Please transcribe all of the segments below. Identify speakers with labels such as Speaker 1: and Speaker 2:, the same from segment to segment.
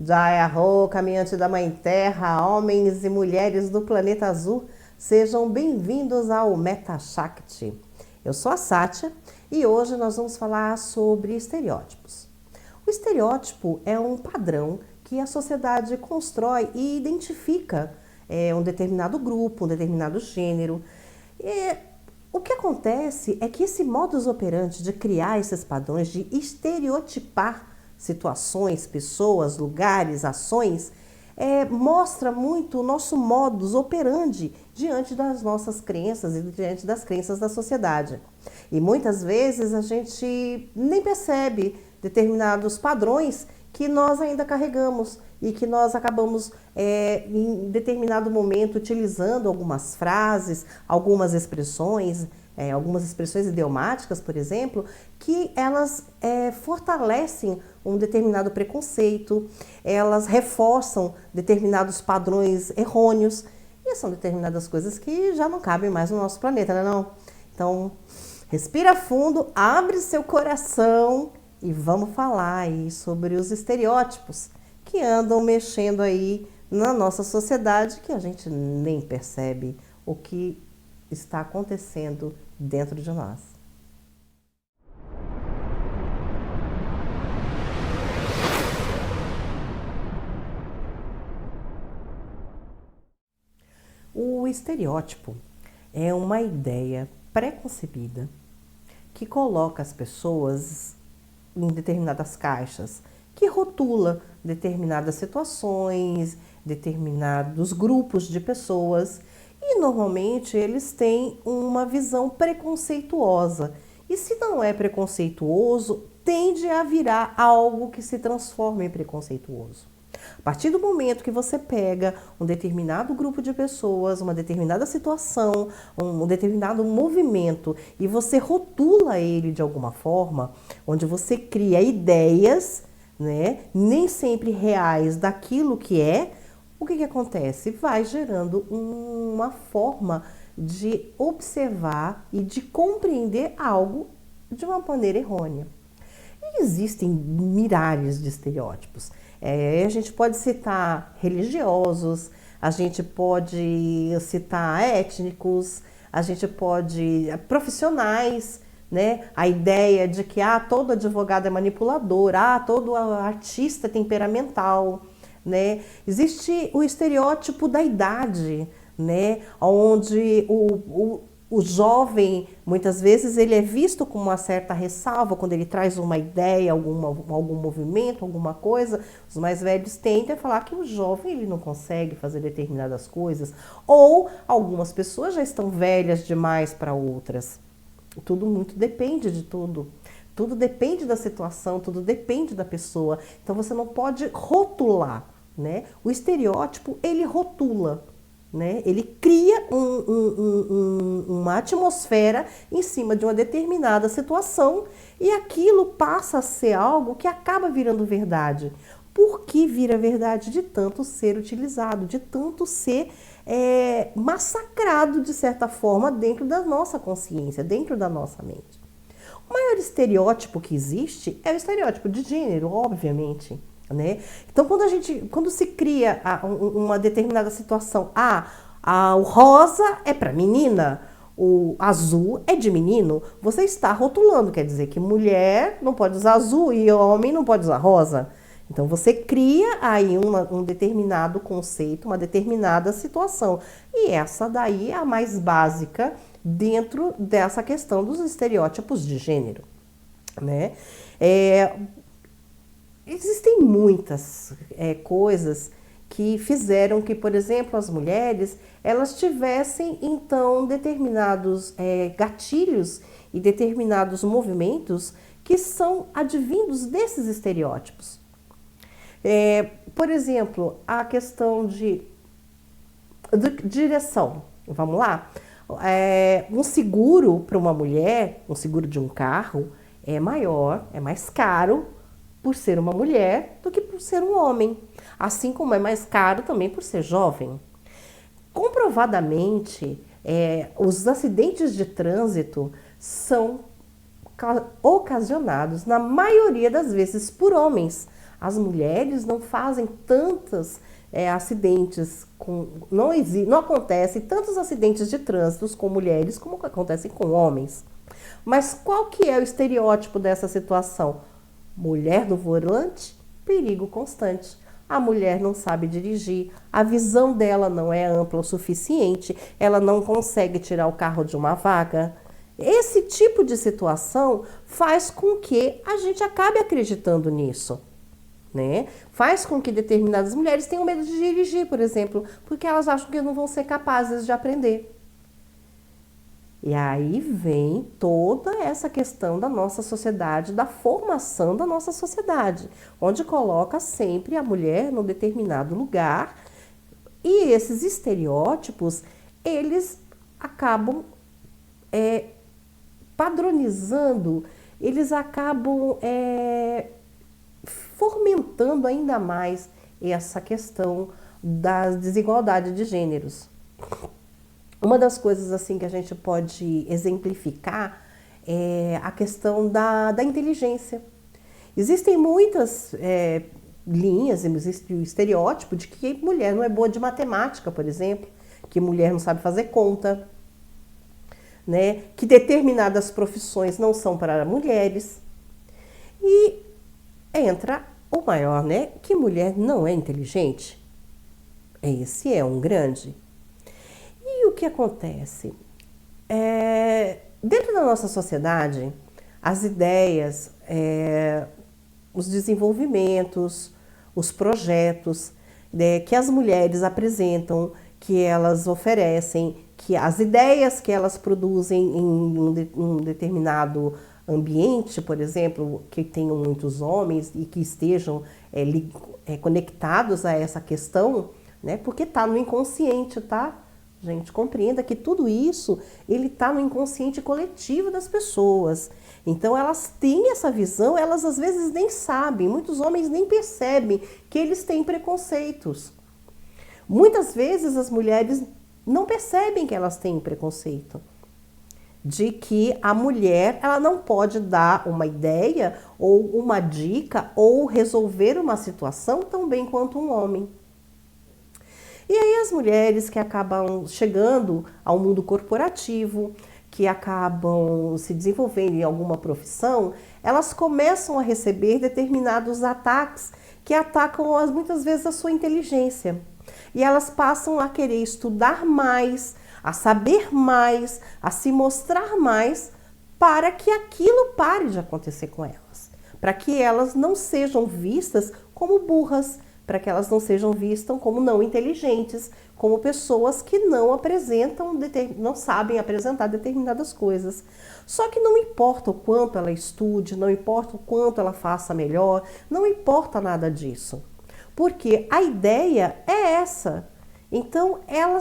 Speaker 1: Jai Arro, caminhante da Mãe Terra, homens e mulheres do planeta azul, sejam bem-vindos ao Meta Shakti. Eu sou a Sátia e hoje nós vamos falar sobre estereótipos. O estereótipo é um padrão que a sociedade constrói e identifica um determinado grupo, um determinado gênero. O que acontece é que esse modus operandi de criar esses padrões, de estereotipar situações, pessoas, lugares, ações, mostra muito o nosso modus operandi diante das nossas crenças e diante das crenças da sociedade. E muitas vezes a gente nem percebe determinados padrões que nós ainda carregamos e que nós acabamos em determinado momento utilizando algumas frases, algumas expressões idiomáticas, por exemplo, que elas fortalecem um determinado preconceito, elas reforçam determinados padrões errôneos e são determinadas coisas que já não cabem mais no nosso planeta, não é não? Então, respira fundo, abre seu coração e vamos falar aí sobre os estereótipos que andam mexendo aí na nossa sociedade, que a gente nem percebe o que está acontecendo dentro de nós. O estereótipo é uma ideia pré-concebida que coloca as pessoas em determinadas caixas, que rotula determinadas situações, determinados grupos de pessoas e normalmente eles têm uma visão preconceituosa. E se não é preconceituoso, tende a virar algo que se transforma em preconceituoso. A partir do momento que você pega um determinado grupo de pessoas, uma determinada situação, um determinado movimento e você rotula ele de alguma forma, onde você cria ideias, né, nem sempre reais daquilo que é, o que acontece? Vai gerando uma forma de observar e de compreender algo de uma maneira errônea. E existem milhares de estereótipos. A gente pode citar religiosos, a gente pode citar étnicos, a gente pode profissionais, né? A ideia de que todo advogado é manipulador, todo artista é temperamental, né? Existe o estereótipo da idade, né? Onde o jovem, muitas vezes, ele é visto com uma certa ressalva quando ele traz uma ideia, algum movimento, alguma coisa. Os mais velhos tendem a falar que o jovem ele não consegue fazer determinadas coisas. Ou algumas pessoas já estão velhas demais para outras. Tudo muito depende de tudo. Tudo depende da situação, tudo depende da pessoa. Então você não pode rotular, né? O estereótipo, ele rotula. Né? Ele cria uma atmosfera em cima de uma determinada situação e aquilo passa a ser algo que acaba virando verdade. Por que vira verdade? De tanto ser utilizado, de tanto ser massacrado de certa forma dentro da nossa consciência, dentro da nossa mente. O maior estereótipo que existe é o estereótipo de gênero, obviamente. Né? Então, quando se cria uma determinada situação, o rosa é para menina, o azul é de menino, você está rotulando, quer dizer que mulher não pode usar azul e homem não pode usar rosa. Então, você cria aí um determinado conceito, uma determinada situação. E essa daí é a mais básica dentro dessa questão dos estereótipos de gênero. Né? Existem muitas coisas que fizeram que, por exemplo, as mulheres elas tivessem então determinados gatilhos e determinados movimentos que são advindos desses estereótipos. Por exemplo, a questão de direção. Vamos lá? Um seguro para uma mulher, um seguro de um carro, é maior, é mais caro por ser uma mulher do que por ser um homem. Assim como é mais caro também por ser jovem. Comprovadamente, os acidentes de trânsito são ocasionados, na maioria das vezes, por homens. As mulheres não fazem tantos acidentes, não acontecem tantos acidentes de trânsito com mulheres como acontecem com homens. Mas qual que é o estereótipo dessa situação? Mulher no volante, perigo constante. A mulher não sabe dirigir, a visão dela não é ampla o suficiente, ela não consegue tirar o carro de uma vaga. Esse tipo de situação faz com que a gente acabe acreditando nisso, né? Faz com que determinadas mulheres tenham medo de dirigir, por exemplo, porque elas acham que não vão ser capazes de aprender. E aí vem toda essa questão da nossa sociedade, da formação da nossa sociedade, onde coloca sempre a mulher num determinado lugar, e esses estereótipos, eles acabam padronizando, eles acabam fomentando ainda mais essa questão da desigualdade de gêneros. Uma das coisas assim que a gente pode exemplificar é a questão da inteligência. Existem muitas linhas, existe o estereótipo de que mulher não é boa de matemática, por exemplo, que mulher não sabe fazer conta, né? Que determinadas profissões não são para mulheres. E entra o maior, né? Que mulher não é inteligente. Esse é um grande. E o que acontece? Dentro da nossa sociedade, as ideias, os desenvolvimentos, os projetos que as mulheres apresentam, que elas oferecem, que as ideias que elas produzem em um determinado ambiente, por exemplo, que tenham muitos homens e que estejam conectados a essa questão, né? Porque está no inconsciente, tá? Gente, compreenda que tudo isso, ele está no inconsciente coletivo das pessoas. Então, elas têm essa visão, elas às vezes nem sabem, muitos homens nem percebem que eles têm preconceitos. Muitas vezes as mulheres não percebem que elas têm preconceito, de que a mulher ela não pode dar uma ideia ou uma dica ou resolver uma situação tão bem quanto um homem. E aí as mulheres que acabam chegando ao mundo corporativo, que acabam se desenvolvendo em alguma profissão, elas começam a receber determinados ataques que atacam muitas vezes a sua inteligência. E elas passam a querer estudar mais, a saber mais, a se mostrar mais, para que aquilo pare de acontecer com elas. Para que elas não sejam vistas como burras, para que elas não sejam vistas como não inteligentes, como pessoas que não sabem apresentar determinadas coisas. Só que não importa o quanto ela estude, não importa o quanto ela faça melhor, não importa nada disso. Porque a ideia é essa. Então, ela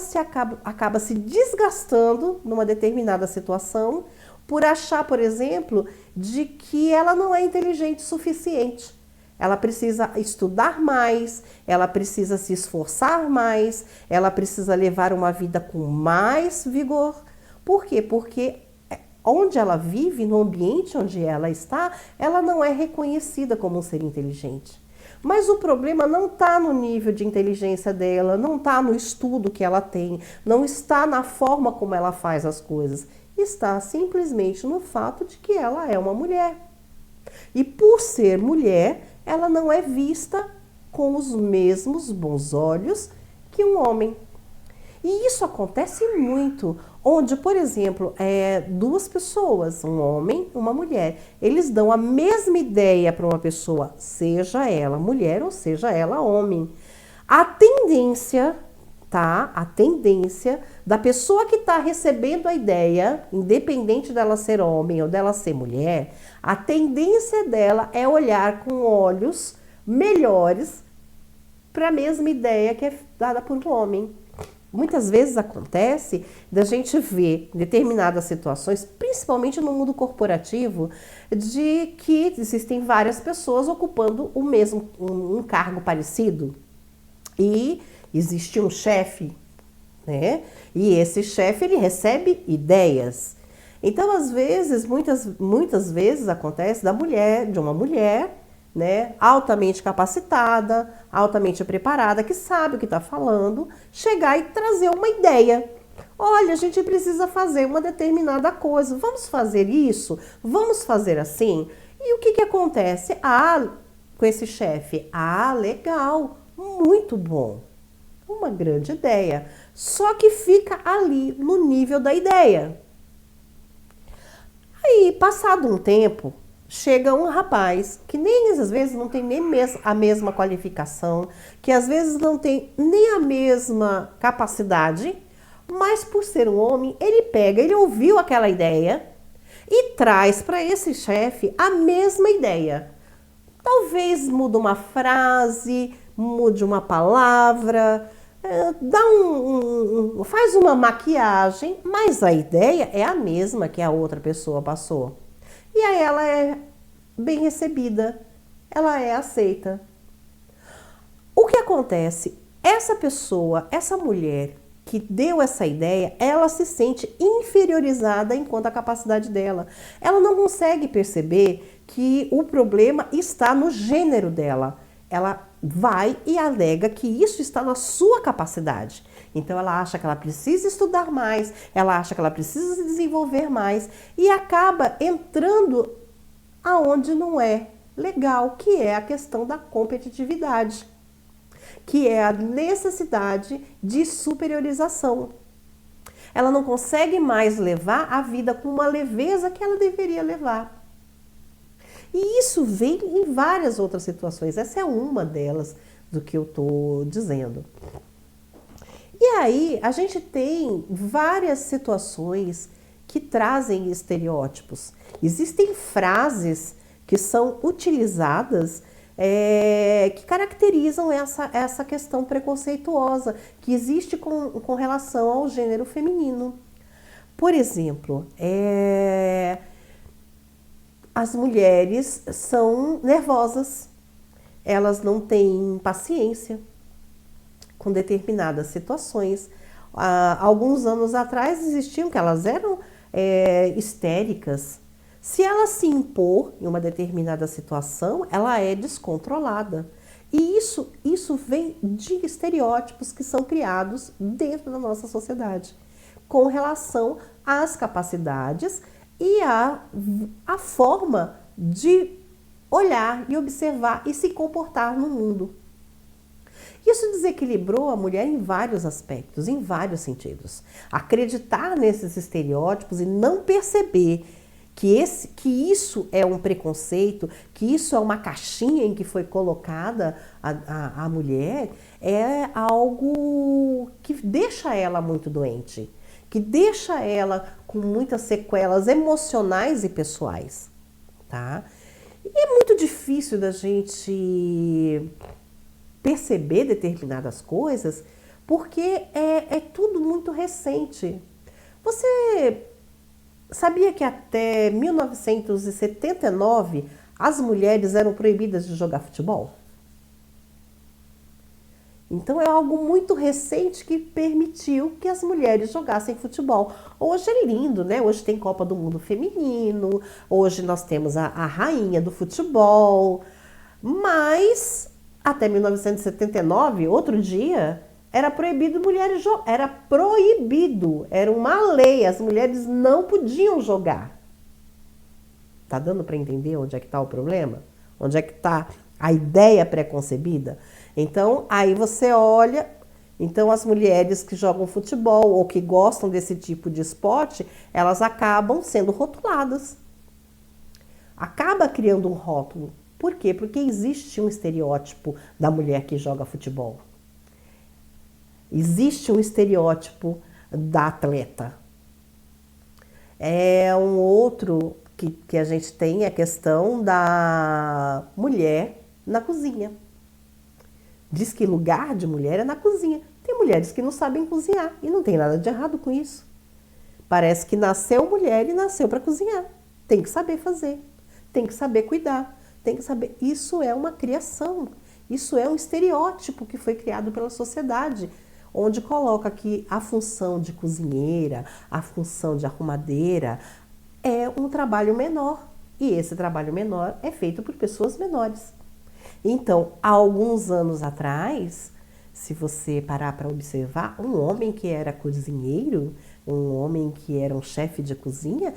Speaker 1: acaba se desgastando numa determinada situação por achar, por exemplo, de que ela não é inteligente o suficiente. Ela precisa estudar mais, ela precisa se esforçar mais, ela precisa levar uma vida com mais vigor. Por quê? Porque onde ela vive, no ambiente onde ela está, ela não é reconhecida como um ser inteligente. Mas o problema não está no nível de inteligência dela, não está no estudo que ela tem, não está na forma como ela faz as coisas. Está simplesmente no fato de que ela é uma mulher. E por ser mulher, ela não é vista com os mesmos bons olhos que um homem. E isso acontece muito, onde, por exemplo, duas pessoas, um homem e uma mulher, eles dão a mesma ideia para uma pessoa, seja ela mulher ou seja ela homem. A tendência, tá? A tendência da pessoa que está recebendo a ideia, independente dela ser homem ou dela ser mulher, a tendência dela é olhar com olhos melhores para a mesma ideia que é dada por um homem. Muitas vezes acontece da gente ver determinadas situações, principalmente no mundo corporativo, de que existem várias pessoas ocupando um cargo parecido. E existe um chefe, né? E esse chefe ele recebe ideias. Então, às vezes, muitas vezes acontece de uma mulher né, altamente capacitada, altamente preparada, que sabe o que está falando, chegar e trazer uma ideia. Olha, a gente precisa fazer uma determinada coisa, vamos fazer isso? Vamos fazer assim? E o que que acontece? Com esse chefe, legal, muito bom, uma grande ideia, só que fica ali no nível da ideia. Aí, passado um tempo, chega um rapaz que nem às vezes não tem nem a mesma qualificação, que às vezes não tem nem a mesma capacidade, mas por ser um homem, ele ouviu aquela ideia e traz para esse chefe a mesma ideia. Talvez mude uma frase, mude uma palavra, faz uma maquiagem, mas a ideia é a mesma que a outra pessoa passou. E aí ela é bem recebida, ela é aceita. O que acontece? Essa pessoa, essa mulher que deu essa ideia, ela se sente inferiorizada enquanto a capacidade dela. Ela não consegue perceber que o problema está no gênero dela. Ela vai e alega que isso está na sua capacidade. Então ela acha que ela precisa estudar mais, ela acha que ela precisa se desenvolver mais e acaba entrando aonde não é legal, que é a questão da competitividade, que é a necessidade de superiorização. Ela não consegue mais levar a vida com uma leveza que ela deveria levar. E isso vem em várias outras situações. Essa é uma delas do que eu estou dizendo. E aí a gente tem várias situações que trazem estereótipos. Existem frases que são utilizadas que caracterizam essa questão preconceituosa que existe com relação ao gênero feminino. Por exemplo, as mulheres são nervosas, elas não têm paciência com determinadas situações. Alguns anos atrás existiam que elas eram histéricas. Se ela se impor em uma determinada situação, ela é descontrolada. E isso vem de estereótipos que são criados dentro da nossa sociedade, com relação às capacidades e a forma de olhar e observar e se comportar no mundo. Isso desequilibrou a mulher em vários aspectos, em vários sentidos. Acreditar nesses estereótipos e não perceber que isso é um preconceito, que isso é uma caixinha em que foi colocada a mulher, é algo que deixa ela muito doente, que deixa ela com muitas sequelas emocionais e pessoais, tá? E é muito difícil da gente perceber determinadas coisas, porque é tudo muito recente. Você sabia que até 1979 as mulheres eram proibidas de jogar futebol? Então é algo muito recente que permitiu que as mulheres jogassem futebol. Hoje é lindo, né? Hoje tem Copa do Mundo feminino, hoje nós temos a rainha do futebol, mas até 1979, outro dia, era proibido mulheres era proibido, era uma lei, as mulheres não podiam jogar. Tá dando para entender onde é que está o problema? Onde é que está a ideia preconcebida? Então, aí você olha, então as mulheres que jogam futebol ou que gostam desse tipo de esporte, elas acabam sendo rotuladas. Acaba criando um rótulo. Por quê? Porque existe um estereótipo da mulher que joga futebol. Existe um estereótipo da atleta. Um outro que a gente tem a questão da mulher na cozinha. Diz que lugar de mulher é na cozinha. Tem mulheres que não sabem cozinhar e não tem nada de errado com isso. Parece que nasceu mulher e nasceu para cozinhar. Tem que saber fazer, tem que saber cuidar, tem que saber. Isso é uma criação, isso é um estereótipo que foi criado pela sociedade, onde coloca que a função de cozinheira, a função de arrumadeira é um trabalho menor. E esse trabalho menor é feito por pessoas menores. Então, há alguns anos atrás, se você parar para observar, um homem que era cozinheiro, um homem que era um chefe de cozinha,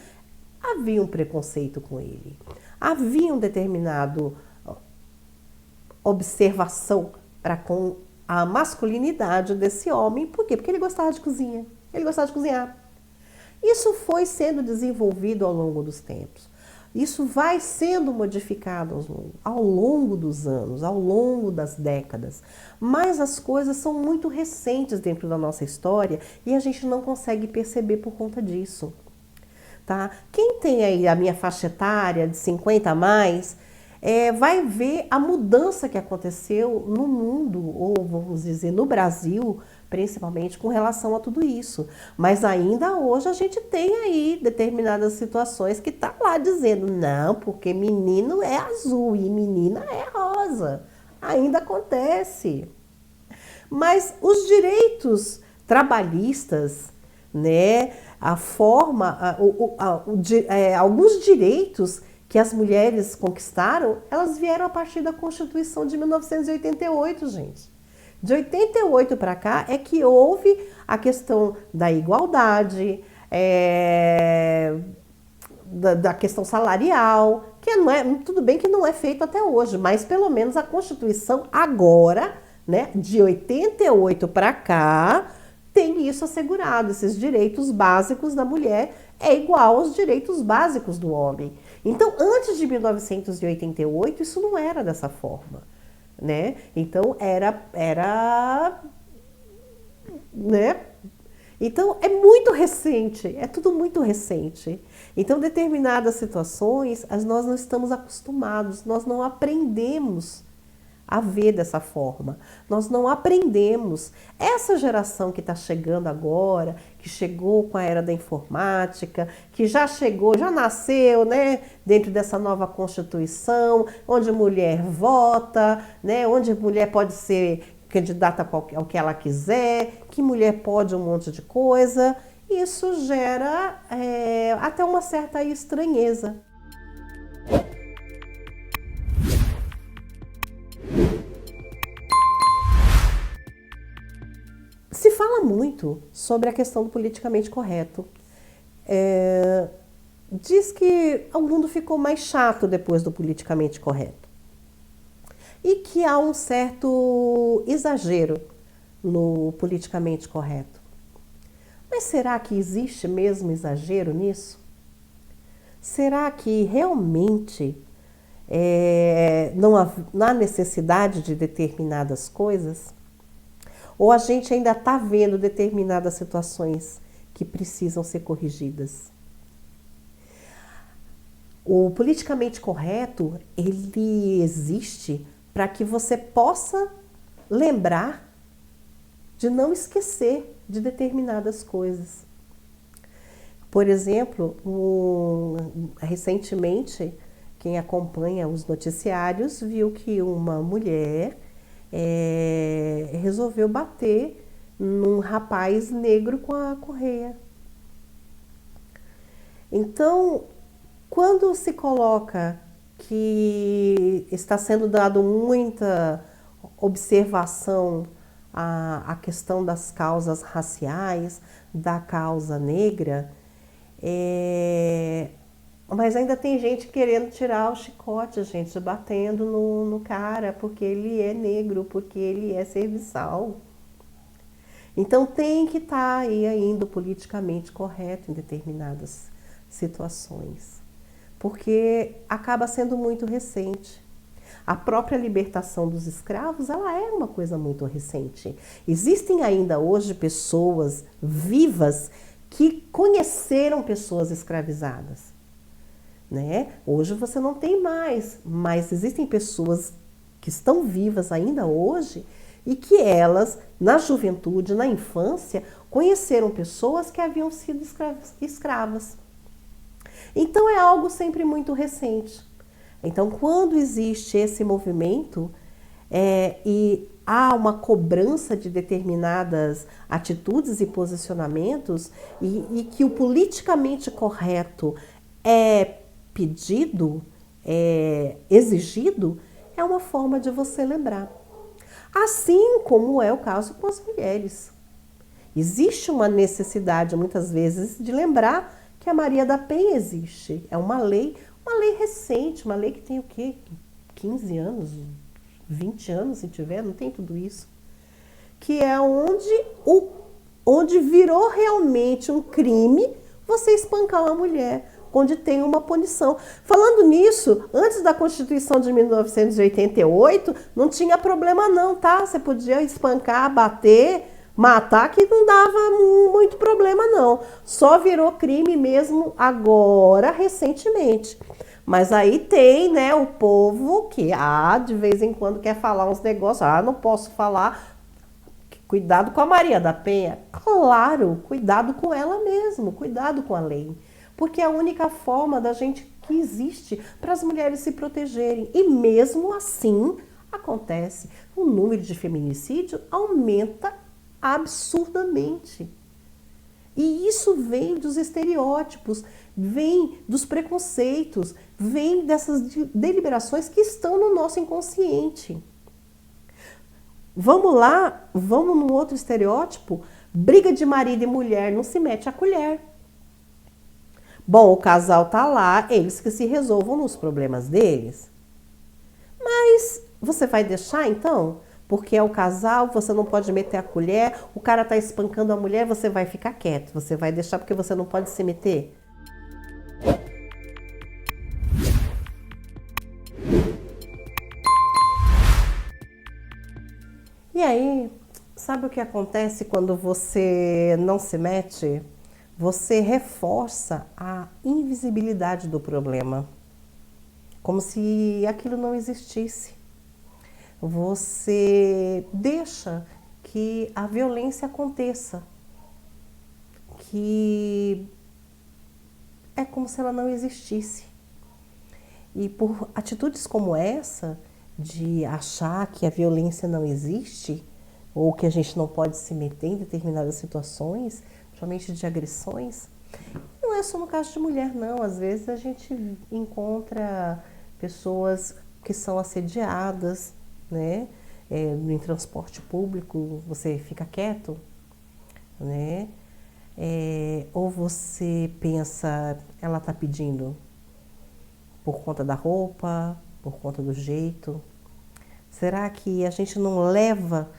Speaker 1: havia um preconceito com ele. Havia um determinado observação para com a masculinidade desse homem. Por quê? Porque ele gostava de cozinha. Ele gostava de cozinhar. Isso foi sendo desenvolvido ao longo dos tempos. Isso vai sendo modificado ao longo dos anos, ao longo das décadas. Mas as coisas são muito recentes dentro da nossa história e a gente não consegue perceber por conta disso. Tá? Quem tem aí a minha faixa etária de 50 a mais, vai ver a mudança que aconteceu no mundo, ou vamos dizer, no Brasil, principalmente com relação a tudo isso. Mas ainda hoje a gente tem aí determinadas situações que tá lá dizendo, não, porque menino é azul e menina é rosa. Ainda acontece. Mas os direitos trabalhistas, né, a forma, alguns direitos que as mulheres conquistaram, elas vieram a partir da Constituição de 1988, gente. De 88 para cá é que houve a questão da igualdade, da questão salarial, que não é, tudo bem que não é feito até hoje, mas pelo menos a Constituição agora, né, de 88 para cá, tem isso assegurado, esses direitos básicos da mulher é igual aos direitos básicos do homem. Então, antes de 1988, isso não era dessa forma, né? Então, né? Então, é muito recente, é tudo muito recente. Então, determinadas situações, nós não estamos acostumados, nós não aprendemos a ver dessa forma. Nós não aprendemos. Essa geração que está chegando agora, que chegou com a era da informática, que já chegou, já nasceu, né, dentro dessa nova Constituição, onde a mulher vota, né, onde a mulher pode ser candidata ao que ela quiser, que mulher pode um monte de coisa. Isso gera até uma certa estranheza. Se fala muito sobre a questão do politicamente correto. Diz que o mundo ficou mais chato depois do politicamente correto. E que há um certo exagero no politicamente correto. Mas será que existe mesmo exagero nisso? Será que realmente não há necessidade de determinadas coisas? Ou a gente ainda está vendo determinadas situações que precisam ser corrigidas? O politicamente correto, ele existe para que você possa lembrar de não esquecer de determinadas coisas. Por exemplo, recentemente, quem acompanha os noticiários viu que uma mulher resolveu bater num rapaz negro com a correia. Então, quando se coloca que está sendo dado muita observação à questão das causas raciais, da causa negra, mas ainda tem gente querendo tirar o chicote, gente, batendo no cara porque ele é negro, porque ele é serviçal. Então tem que estar aí ainda politicamente correto em determinadas situações, porque acaba sendo muito recente. A própria libertação dos escravos, ela é uma coisa muito recente. Existem ainda hoje pessoas vivas que conheceram pessoas escravizadas, né? Hoje você não tem mais, mas existem pessoas que estão vivas ainda hoje e que elas, na juventude, na infância, conheceram pessoas que haviam sido escravas. Então é algo sempre muito recente. Então, quando existe esse movimento e há uma cobrança de determinadas atitudes e posicionamentos e que o politicamente correto é pedido, é exigido, É uma forma de você lembrar. Assim como é o caso com as mulheres. Existe uma necessidade, muitas vezes, de lembrar que a Maria da Penha existe. É uma lei recente, uma lei que tem o quê? 15 anos, 20 anos, se tiver, não tem tudo isso. Que é onde virou realmente um crime você espancar uma mulher, onde tem uma punição. Falando nisso, antes da Constituição de 1988, não tinha problema não, tá? Você podia espancar, bater, matar, que não dava muito problema não. Só virou crime mesmo agora, recentemente. Mas aí tem, né, o povo que, de vez em quando quer falar uns negócios, não posso falar. Cuidado com a Maria da Penha. Claro, cuidado com ela mesmo, cuidado com a lei. Porque é a única forma da gente que existe para as mulheres se protegerem. E mesmo assim, acontece. O número de feminicídio aumenta absurdamente. E isso vem dos estereótipos, vem dos preconceitos, vem dessas deliberações que estão no nosso inconsciente. Vamos lá, vamos num outro estereótipo? Briga de marido e mulher, não se mete a colher. Bom, o casal tá lá, eles que se resolvam nos problemas deles. Mas você vai deixar então? Porque é o casal, você não pode meter a colher, o cara tá espancando a mulher, você vai ficar quieto. Você vai deixar porque você não pode se meter? E aí, sabe o que acontece quando você não se mete? Você reforça a invisibilidade do problema, como se aquilo não existisse. Você deixa que a violência aconteça, que é como se ela não existisse. E por atitudes como essa, de achar que a violência não existe, ou que a gente não pode se meter em determinadas situações, principalmente de agressões, não é só no caso de mulher, não. Às vezes a gente encontra pessoas que são assediadas, né? Em transporte público, você fica quieto, né? Ou você pensa, ela está pedindo por conta da roupa, por conta do jeito. Será que a gente não leva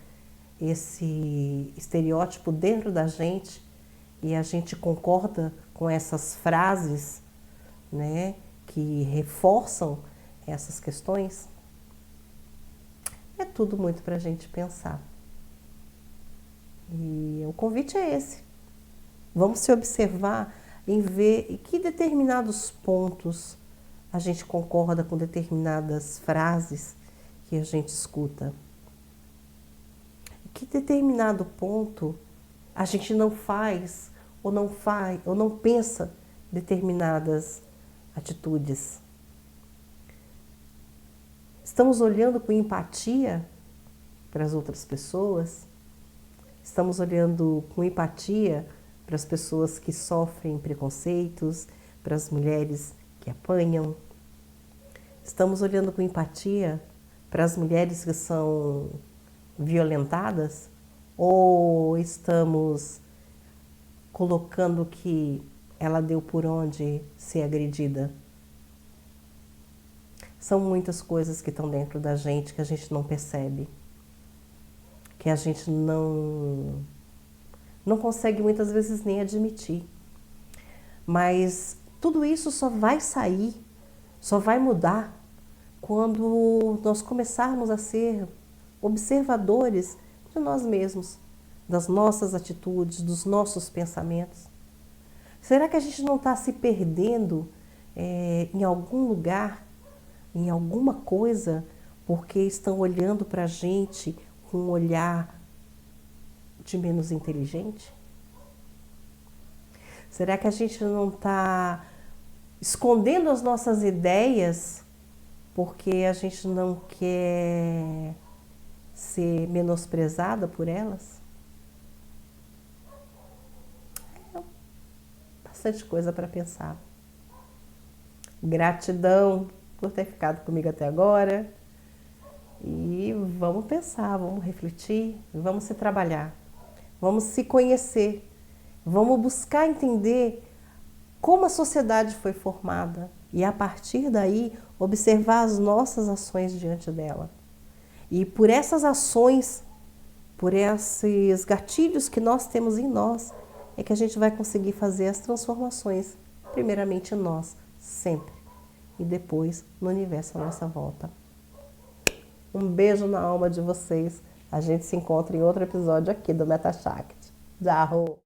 Speaker 1: esse estereótipo dentro da gente e a gente concorda com essas frases, né, que reforçam essas questões? É tudo muito para a gente pensar. E o convite é esse. Vamos se observar em ver em que determinados pontos a gente concorda com determinadas frases que a gente escuta. Em que determinado ponto a gente não faz ou não pensa determinadas atitudes. Estamos olhando com empatia para as outras pessoas? Estamos olhando com empatia para as pessoas que sofrem preconceitos, para as mulheres que apanham? Estamos olhando com empatia para as mulheres que são violentadas? Ou estamos colocando que ela deu por onde ser agredida? São muitas coisas que estão dentro da gente que a gente não percebe, que a gente não consegue muitas vezes nem admitir. Mas tudo isso só vai sair, só vai mudar quando nós começarmos a ser observadores de nós mesmos, das nossas atitudes, dos nossos pensamentos. Será que a gente não está se perdendo em algum lugar, em alguma coisa, porque estão olhando para a gente com um olhar de menos inteligente? Será que a gente não está escondendo as nossas ideias porque a gente não quer ser menosprezada por elas? É bastante coisa para pensar. Gratidão por ter ficado comigo até agora. E vamos pensar, vamos refletir, vamos se trabalhar, vamos se conhecer, vamos buscar entender como a sociedade foi formada e a partir daí observar as nossas ações diante dela. E por essas ações, por esses gatilhos que nós temos em nós, é que a gente vai conseguir fazer as transformações, primeiramente em nós, sempre, e depois no universo à nossa volta. Um beijo na alma de vocês. A gente se encontra em outro episódio aqui do MetaShakti. Tchau!